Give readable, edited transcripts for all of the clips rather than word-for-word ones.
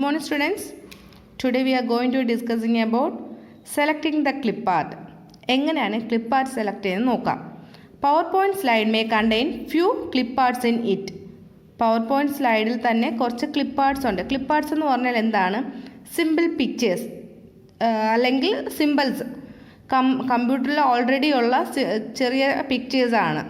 morning students. Today we are going to discussing about selecting the clip art. എങ്ങനെയാണ് clip art select ചെയ്യുന്നത് നോക്കാം. PowerPoint slide may contain few clip arts in it. PowerPoint സ്ലൈഡിൽ തന്നെ കുറച്ച് clip arts ഉണ്ട്. clip arts എന്ന് പറഞ്ഞാൽ എന്താണ്? സിമ്പിൾ പിക്ചേഴ്സ് അല്ലെങ്കിൽ സിമ്പിൾസ്. കമ്പ്യൂട്ടറിൽ ഓൾറെഡി ഉള്ള ചെറിയ പിക്ചേഴ്സാണ്.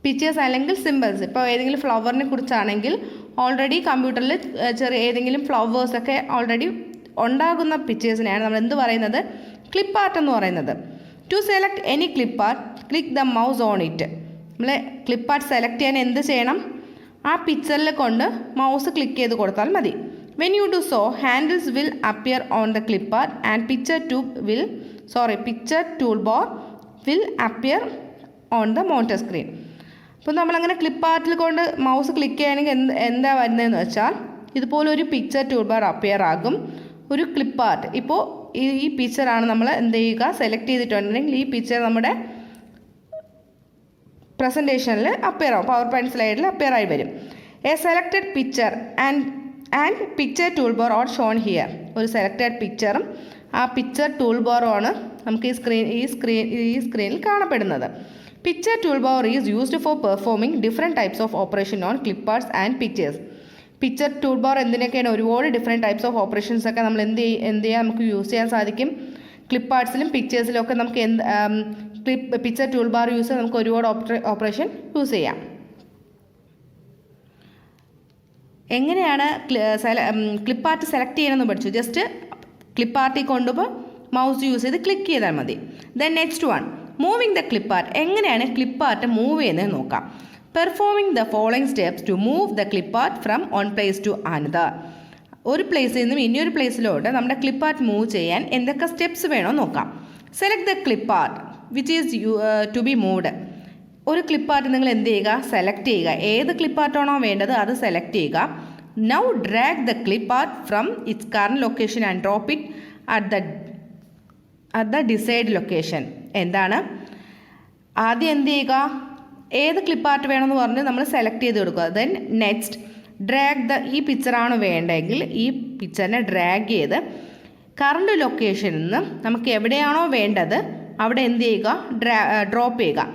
പിക്ചേഴ്സ് അല്ലെങ്കിൽ സിമ്പിൾസ്. ഇപ്പോൾ ഏതെങ്കിലും ഫ്ലവറിനെ കുറിച്ചാണെങ്കിൽ ഓൾറെഡി കമ്പ്യൂട്ടറിൽ ചെറിയ ഏതെങ്കിലും ഫ്ലവേഴ്സൊക്കെ ഓൾറെഡി ഉണ്ടാകുന്ന പിക്ചേഴ്സിനെയാണ് നമ്മൾ എന്ത് പറയുന്നത്? ക്ലിപ്പ് ആർട്ട് എന്ന് പറയുന്നത്. To select any clip art click the mouse on it. നമ്മൾ ക്ലിപ്പ് ആർട്ട് സെലക്ട് ചെയ്യാൻ എന്ത് ചെയ്യണം? ആ പിക്ചറിൽ കൊണ്ട് മൗസ് ക്ലിക്ക് ചെയ്ത് കൊടുത്താൽ മതി. When you do so handles will appear on the clip art and picture tool bar will appear on the monitor screen. അപ്പോൾ നമ്മളങ്ങനെ ക്ലിപ്പ് ആർട്ടിൽ കൊണ്ട് മൗസ് ക്ലിക്ക് ചെയ്യുകയാണെങ്കിൽ എന്താ വരുന്നതെന്ന് വെച്ചാൽ ഇതുപോലെ ഒരു പിക്ചർ ടൂൾ ബാർ അപ്പിയർ ആകും. ഒരു ക്ലിപ്പ് ആർട്ട് ഇപ്പോൾ ഈ പിക്ചറാണ് നമ്മൾ എന്ത് ചെയ്യുക, സെലക്ട് ചെയ്തിട്ടുണ്ടെങ്കിൽ ഈ പിക്ചർ നമ്മുടെ പ്രസൻറ്റേഷനിൽ അപ്പിയർ ആവും, പവർ പോയിൻറ്റ് സ്ലൈഡിൽ അപ്പിയർ ആയി വരും. A selected picture and picture tool bar are shown here. ഒരു സെലക്റ്റഡ് പിക്ചറും ആ പിക്ചർ ടൂൾ ബാറുമാണ് നമുക്ക് ഈ സ്ക്രീനിൽ കാണപ്പെടുന്നത്. Picture toolbar is used for performing different types of operation on clip arts and pictures. Picture toolbar എന്തിനൊക്കെയാണ്? ഒരുപാട് different types of operations ഒക്കെ നമ്മൾ എന്ത് ചെയ്യാൻ നമുക്ക് യൂസ് ചെയ്യാൻ സാധിക്കും. ക്ലിപ്പ് ആർട്സിലും പിക്ചേഴ്സിലും ഒക്കെ നമുക്ക് പിക്ചർ ടൂൾബാർ യൂസ് ചെയ്ത് നമുക്ക് ഒരുപാട് ഓപ്പറേഷൻ യൂസ് ചെയ്യാം. എങ്ങനെയാണ് ക്ലിപ്പ് ആർട്ട് സെലക്ട് ചെയ്യണമെന്ന് പഠിച്ചു. ജസ്റ്റ് ക്ലിപ്പ് ആർട്ടിൽ കൊണ്ടുപോയി മൗസ് യൂസ് ചെയ്ത് ക്ലിക്ക് ചെയ്താൽ മതി. Then next one, moving the clip art. എങ്ങനെയാണ് ക്ലിപ്പ് ആർട്ട് മൂവ് ചെയ്യുന്നത് നോക്കാം. Performing the following steps to move the clip art from one place to another. ഒരു പ്ലേസിൽ നിന്നും ഇനിയൊരു പ്ലേസിലോട്ട് നമ്മുടെ ക്ലിപ്പ് ആർട്ട് മൂവ് ചെയ്യാൻ എന്തൊക്കെ സ്റ്റെപ്സ് വേണോ നോക്കാം. Select the clip art which is to be moved. ഒരു ക്ലിപ്പ് ആർട്ട് നിങ്ങൾ എന്ത് ചെയ്യുക? സെലക്ട് ചെയ്യുക. ഏത് ക്ലിപ്പ് ആർട്ടാണോ വേണ്ടത് അത് സെലക്ട് ചെയ്യുക. Now drag the clip art from it's current location and drop it at the decide location. എന്താണ് ആദ്യം എന്ത് ചെയ്യുക? ഏത് ക്ലിപ്പ് ആർട്ട് വേണമെന്ന് പറഞ്ഞ് നമ്മൾ സെലക്ട് ചെയ്ത് കൊടുക്കുക. ദെൻ നെക്സ്റ്റ് ഡ്രാഗ് ഈ പിക്ചറാണ് വേണ്ടതെങ്കിൽ ഈ പിക്ചറിനെ ഡ്രാഗ് ചെയ്ത് കറണ്ട് ലൊക്കേഷനിൽ നിന്ന് നമുക്ക് എവിടെയാണോ വേണ്ടത് അവിടെ എന്ത് ചെയ്യുക? ഡ്രോപ്പ് ചെയ്യുക.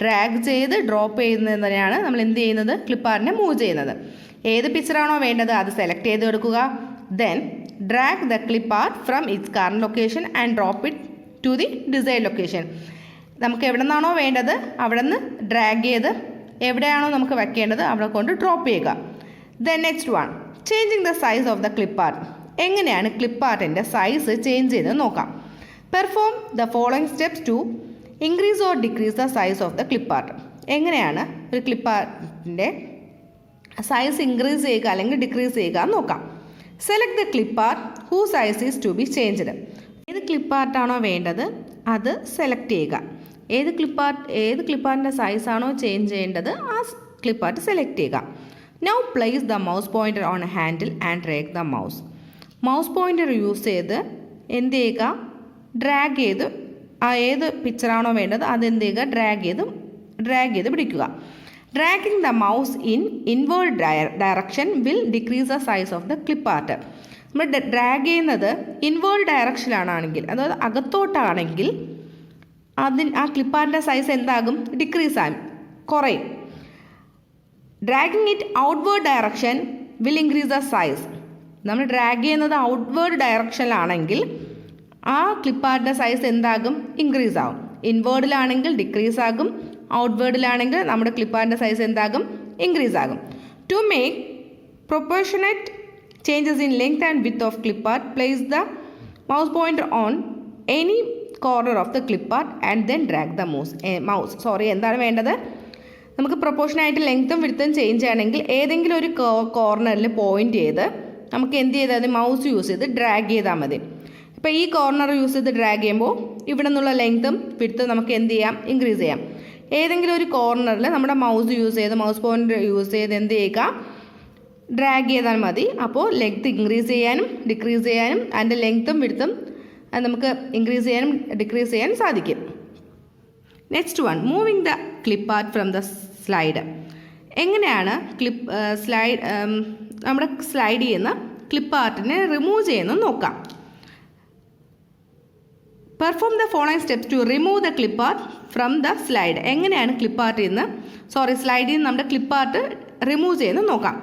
ഡ്രാഗ് ചെയ്ത് ഡ്രോപ്പ് ചെയ്യുന്നതിനാണ് നമ്മൾ എന്ത് ചെയ്യുന്നത്? ക്ലിപ്പ് ആർട്ടിനെ മൂവ് ചെയ്യുന്നത്. ഏത് പിക്ചറാണോ വേണ്ടത് അത് സെലക്ട് ചെയ്ത് കൊടുക്കുക. Then drag the clip art from its current location and drop it to the decide location. നമുക്ക് എവിടെ നിന്നാണോ വേണ്ടത് അവിടെ നിന്ന് ഡ്രാഗ് ചെയ്ത് എവിടെയാണോ നമുക്ക് വെക്കേണ്ടത് അവിടെ കൊണ്ട് ഡ്രോപ്പ് ചെയ്യുക. Then next one, changing the size of the clip art. എങ്ങനെയാണ് ക്ലിപ്പ് ആർട്ടിൻ്റെ സൈസ് ചേഞ്ച് ചെയ്ത് നോക്കാം. Perform the following steps to increase or decrease the size of the clip art. എങ്ങനെയാണ് ഒരു ക്ലിപ്പ് ആർട്ടിൻ്റെ സൈസ് ഇൻക്രീസ് ചെയ്യുക അല്ലെങ്കിൽ ഡിക്രീസ് ചെയ്യുക എന്ന് നോക്കാം. Select the clip art who size is to be changed. ഏത് ക്ലിപ്പ് ആർട്ടാണോ വേണ്ടത് അത് സെലക്ട് ചെയ്യുക. ഏത് ക്ലിപ്പ് ആർട്ടിൻ്റെ സൈസാണോ ചേഞ്ച് ചെയ്യേണ്ടത് ആ ക്ലിപ്പ് ആർട്ട് സെലക്ട് ചെയ്യുക. Now place the mouse pointer on handle and drag the mouse. Mouse pointer use ചെയ്ത് എന്ത് ചെയ്യുക? ഡ്രാഗ് ചെയ്ത് ഏത് പിക്ചറാണോ വേണ്ടത് അത് എന്ത് ചെയ്യുക? ഡ്രാഗ് ചെയ്ത് പിടിക്കുക. Dragging the mouse in inward direction will decrease the size of the clip art. നമ്മൾ ഡ്രാഗ് ചെയ്യുന്നത് ഇൻവേർഡ് ഡയറക്ഷനിലാണെങ്കിൽ അതായത് അകത്തോട്ടാണെങ്കിൽ ആ ക്ലിപ്പ് ആർട്ടിൻ്റെ സൈസ് എന്താകും? ഡിക്രീസ് ആകും, കുറയും. Dragging it outward direction will increase the size. നമ്മൾ ഡ്രാഗ് ചെയ്യുന്നത് ഔട്ട്വേർഡ് ഡയറക്ഷനിലാണെങ്കിൽ ആ ക്ലിപ്പ് ആർട്ടിൻ്റെ സൈസ് എന്താകും? ഇൻക്രീസ് ആകും. ഇൻവേർഡിലാണെങ്കിൽ ഡിക്രീസ് ആകും, ഔട്ട്വേർഡിലാണെങ്കിൽ നമ്മുടെ ക്ലിപ്പ് ആർട്ടിൻ്റെ സൈസ് എന്താകും? ഇൻക്രീസ് ആകും. To make proportionate changes in length and width of clip art, place the mouse pointer on any corner of the clip art and then drag the എന്താണ് വേണ്ടത്? നമുക്ക് പ്രൊപ്പോർഷനായിട്ട് ലെങ്ത്തും വിഡ്ത്തും ചേഞ്ച് ചെയ്യണമെങ്കിൽ ഏതെങ്കിലും ഒരു കോർണറിൽ പോയിൻ്റ് ചെയ്ത് നമുക്ക് എന്ത് ചെയ്താൽ മൗസ് യൂസ് ചെയ്ത് ഡ്രാഗ് ചെയ്താൽ മതി. ഇപ്പോൾ ഈ കോർണർ യൂസ് ചെയ്ത് ഡ്രാഗ് ചെയ്യുമ്പോൾ ഇവിടെ നിന്നുള്ള ലെങ്ത്തും വിഡ്ത്തും നമുക്ക് എന്ത് ചെയ്യാം? ഇൻക്രീസ് ചെയ്യാം. ഏതെങ്കിലും ഒരു കോർണറിൽ നമ്മുടെ മൗസ് പോയിൻ്റർ യൂസ് ചെയ്ത് എന്ത് ചെയ്യുക? ഡ്രാഗ് ചെയ്താൽ മതി. അപ്പോൾ ലെങ്ത് ഇൻക്രീസ് ചെയ്യാനും ഡിക്രീസ് ചെയ്യാനും അതിൻ്റെ ലെങ്ത്തും വിഡ്ത്തും നമുക്ക് ഇൻക്രീസ് ചെയ്യാനും ഡിക്രീസ് ചെയ്യാനും സാധിക്കും. Next one, moving the clip art from the slide. എങ്ങനെയാണ് നമ്മുടെ സ്ലൈഡ് ചെയ്യുന്ന ക്ലിപ്പ് ആർട്ടിനെ റിമൂവ് ചെയ്യുന്നത് നോക്കാം. Perform the following steps to remove the clip art from the slide. എങ്ങനെയാണ് ക്ലിപ്പ് ആർട്ടിൽ നിന്ന് സ്ലൈഡിൽ നിന്ന് നമ്മുടെ ക്ലിപ്പ് ആർട്ട് റിമൂവ് ചെയ്യുന്നത് നോക്കാം.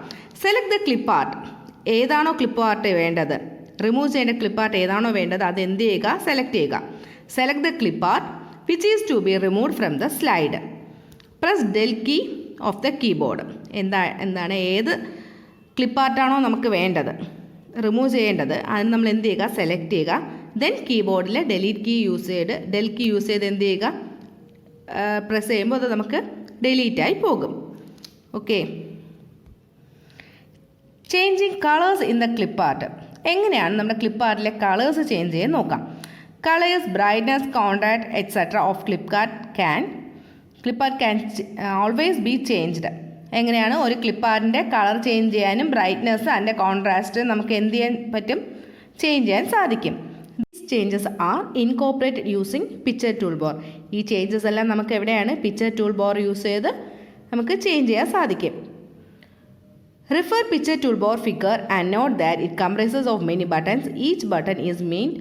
Select the clip art. ഏതാണോ ക്ലിപ്പ് ആർട്ട് വേണ്ടത്, റിമൂവ് ചെയ്യേണ്ട ക്ലിപ്പ് ആർട്ട് ഏതാണോ വേണ്ടത് അത് എന്ത് ചെയ്യുക, സെലക്ട് ചെയ്യുക. Select the clip art which is to be removed from the slide. Press del key of the keyboard. എന്താണ് ഏത് ക്ലിപ്പ് ആർട്ടാണോ നമുക്ക് വേണ്ടത്, റിമൂവ് ചെയ്യേണ്ടത്, അതിന് നമ്മൾ എന്ത് ചെയ്യുക, സെലക്ട് ചെയ്യുക. ദെൻ കീബോർഡിൽ ഡെലീറ്റ് കീ യൂസ് ചെയ്ത് എന്ത് ചെയ്യുക, പ്രസ് ചെയ്യുമ്പോൾ അത് നമുക്ക് ഡിലീറ്റായി പോകും. Okay. Changing colours in the clip art. എങ്ങനെയാണ് നമ്മുടെ ക്ലിപ്പ് ആർട്ടിലെ കളേഴ്സ് ചേഞ്ച് ചെയ്യാൻ നോക്കാം. Colours, brightness, contrast etcetera of clip art can always be changed. എങ്ങനെയാണ് ഒരു ക്ലിപ്പ് ആർട്ടിൻ്റെ കളർ ചേഞ്ച് ചെയ്യാനും ബ്രൈറ്റ്നസ് അതിൻ്റെ കോൺട്രാസ്റ്റ് നമുക്ക് എന്ത് ചെയ്യാൻ പറ്റും, ചേഞ്ച് ചെയ്യാൻ സാധിക്കും. These changes are incorporated using picture tool bar. ഈ ചേഞ്ചസ് എല്ലാം നമുക്ക് എവിടെയാണ്, പിക്ചർ ടൂൾ ബാർ യൂസ് ചെയ്ത് നമുക്ക് ചേഞ്ച് ചെയ്യാൻ സാധിക്കും. Refer picture toolbar figure and note that it comprises of many buttons. Each button is meant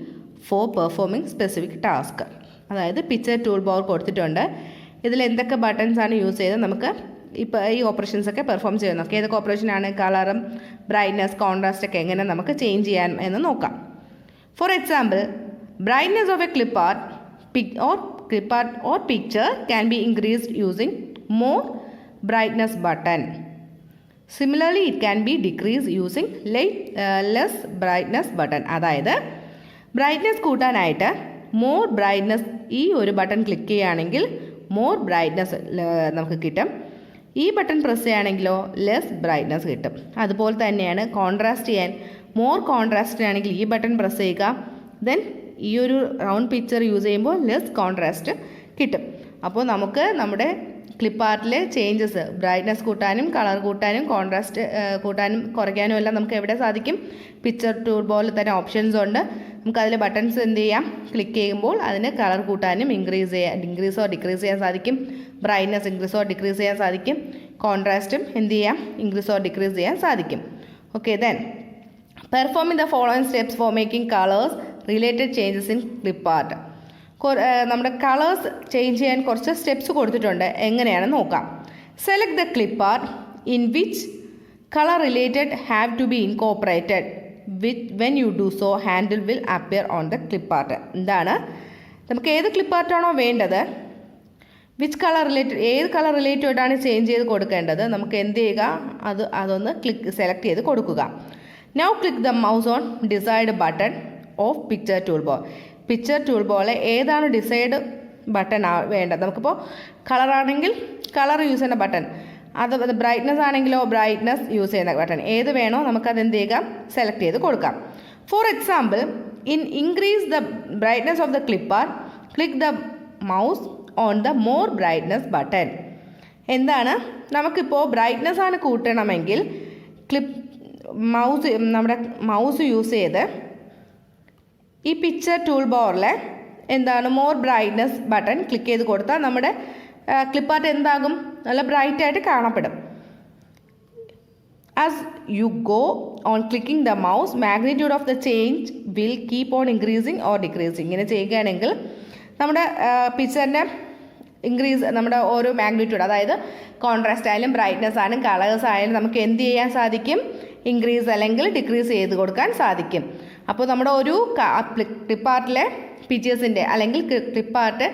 for performing specific task. അതായത് picture tool bar കൊടുത്തിട്ടുണ്ട്. ഇതിൽ എന്തൊക്കെ ബട്ടൺസ് ആണ് യൂസ് ചെയ്ത് നമുക്ക് ഇപ്പോൾ ഈ ഓപ്പറേഷൻസ് ഒക്കെ പെർഫോം ചെയ്യാൻ നോക്കാം. ഏതൊക്കെ ഓപ്പറേഷനാണ്, കളറും ബ്രൈറ്റ്നസ്, കോൺട്രാസ്റ്റ് ഒക്കെ എങ്ങനെ നമുക്ക് ചേഞ്ച് ചെയ്യാൻ എന്ന് നോക്കാം. For example, brightness of A clip art or picture can be increased using more brightness button. Similarly, it can be decreased using less brightness button. അതായത് ബ്രൈറ്റ്നസ് കൂട്ടാനായിട്ട് മോർ ബ്രൈറ്റ്നസ് ഈ ഒരു ബട്ടൺ ക്ലിക്ക് ചെയ്യുകയാണെങ്കിൽ more brightness നമുക്ക് കിട്ടും. ഈ button press ചെയ്യുകയാണെങ്കിലോ less brightness കിട്ടും. അതുപോലെ തന്നെയാണ് കോൺട്രാസ്റ്റ് ചെയ്യാൻ, മോർ കോൺട്രാസ്റ്റ് ആണെങ്കിൽ ഈ ബട്ടൺ പ്രസ് ചെയ്യുക, ദെൻ ഈ ഒരു റൗണ്ട് പിക്ചർ യൂസ് ചെയ്യുമ്പോൾ ലെസ് കോൺട്രാസ്റ്റ് കിട്ടും. അപ്പോൾ നമുക്ക് നമ്മുടെ ക്ലിപ്പ് ആർട്ടിലെ ചേഞ്ചസ്, ബ്രൈറ്റ്നസ് കൂട്ടാനും കളർ കൂട്ടാനും കോൺട്രാസ്റ്റ് കൂട്ടാനും കുറയ്ക്കാനും എല്ലാം നമുക്ക് എവിടെ സാധിക്കും, പിക്ചർ ടൂൾ ബാറിൽ തന്നെ ഓപ്ഷൻസ് ഉണ്ട്. നമുക്ക് അതിൽ ബട്ടൺസ് എന്ത് ചെയ്യാം, ക്ലിക്ക് ചെയ്യുമ്പോൾ അതിന് കളർ കൂട്ടാനും ഇൻക്രീസോ ഡിക്രീസ് ചെയ്യാൻ സാധിക്കും, ബ്രൈറ്റ്നസ് ഇൻക്രീസോ ഡിക്രീസ് ചെയ്യാൻ സാധിക്കും, കോൺട്രാസ്റ്റും എന്ത് ചെയ്യാം, ഇൻക്രീസോ ഡിക്രീസ് ചെയ്യാൻ സാധിക്കും. Okay, then performing the following steps for making colours related changes in clip art. നമ്മുടെ കളേഴ്സ് ചേഞ്ച് ചെയ്യാൻ കുറച്ച് സ്റ്റെപ്സ് കൊടുത്തിട്ടുണ്ട്. എങ്ങനെയാണെന്ന് നോക്കാം. Select the clip art in which colour related have to be incorporated when you do so handle will appear on the clip art. എന്താണ് നമുക്ക് ഏത് clip ആർട്ടാണോ വേണ്ടത്, വിച്ച് കളർ റിലേറ്റഡ്, ഏത് കളർ റിലേറ്റഡാണ് ചേഞ്ച് ചെയ്ത് കൊടുക്കേണ്ടത്, നമുക്ക് എന്ത് ചെയ്യുക, അതൊന്ന് സെലക്ട് ചെയ്ത് കൊടുക്കുക. Now click the mouse on decide button of picture tool bar. Picture tool ബാറിൽ ഏതാണ് ഡിസൈഡ് ബട്ടൺ വേണ്ടത്, നമുക്കിപ്പോൾ കളറാണെങ്കിൽ കളർ യൂസ് ചെയ്യുന്ന ബട്ടൺ, അത് ബ്രൈറ്റ്നസ് ആണെങ്കിലോ ബ്രൈറ്റ്നസ് യൂസ് ചെയ്യുന്ന ബട്ടൺ, ഏത് വേണോ നമുക്കത് എന്ത് ചെയ്യാം, സെലക്ട് ചെയ്ത് കൊടുക്കാം. For example, in increase the brightness of the clip art click the mouse on the more brightness button. എന്താണ്, നമുക്കിപ്പോൾ ബ്രൈറ്റ്നസ് ആണ് കൂട്ടണമെങ്കിൽ നമ്മുടെ മൗസ് യൂസ് ചെയ്ത് ഈ പിക്ചർ ടൂൾ ബാറിൽ എന്താണ് മോർ ബ്രൈറ്റ്നസ് ബട്ടൺ ക്ലിക്ക് ചെയ്ത് കൊടുത്താൽ നമ്മുടെ ക്ലിപ്പ് ആർട്ട് എന്താകും, നല്ല ബ്രൈറ്റായിട്ട് കാണപ്പെടും. As you go on clicking the mouse magnitude of the change will keep on increasing or decreasing. ഇങ്ങനെ ചെയ്യുകയാണെങ്കിൽ നമ്മുടെ പിക്ചറിൻ്റെ നമ്മുടെ ഓരോ മാഗ്നിറ്റ്യൂഡ്, അതായത് കോൺട്രാസ്റ്റ് ആയാലും ബ്രൈറ്റ്നസ് ആയാലും കളേഴ്സ് ആയാലും നമുക്ക് എന്ത് ചെയ്യാൻ സാധിക്കും, ഇൻക്രീസ് അല്ലെങ്കിൽ ഡിക്രീസ് ചെയ്ത് കൊടുക്കാൻ സാധിക്കും. അപ്പോൾ നമ്മുടെ ഒരു ക്ലിപ്പ് ആർട്ടിലെ പിക്ചേഴ്സിൻ്റെ അല്ലെങ്കിൽ ക്ലിപ്പ് ആർട്ട്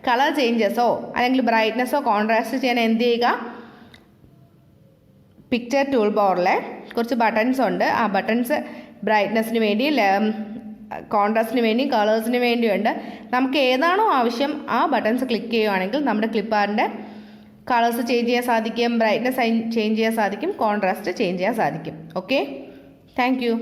കളർ ചേഞ്ചസോ അല്ലെങ്കിൽ ബ്രൈറ്റ്നസ്സോ കോൺട്രാസ്റ്റ് ചെയ്യാൻ എന്ത് ചെയ്യുക, പിക്ചർ ടൂൾ ബാറിലെ കുറച്ച് ബട്ടൺസ് ഉണ്ട്. ആ ബട്ടൺസ് ബ്രൈറ്റ്നസ്സിന് വേണ്ടി, കോൺട്രാസ്റ്റിന് വേണ്ടി, കളേഴ്സിന് വേണ്ടിയുണ്ട്. നമുക്ക് ഏതാണോ ആവശ്യം ആ ബട്ടൺസ് ക്ലിക്ക് ചെയ്യുകയാണെങ്കിൽ നമ്മുടെ ക്ലിപ്പ് ആർട്ടിൻ്റെ കളേഴ്സ് ചേഞ്ച് ചെയ്യാൻ സാധിക്കും, ബ്രൈറ്റ്നസ് ചേഞ്ച് ചെയ്യാൻ സാധിക്കും, കോൺട്രാസ്റ്റ് ചേഞ്ച് ചെയ്യാൻ സാധിക്കും. Okay, thank you.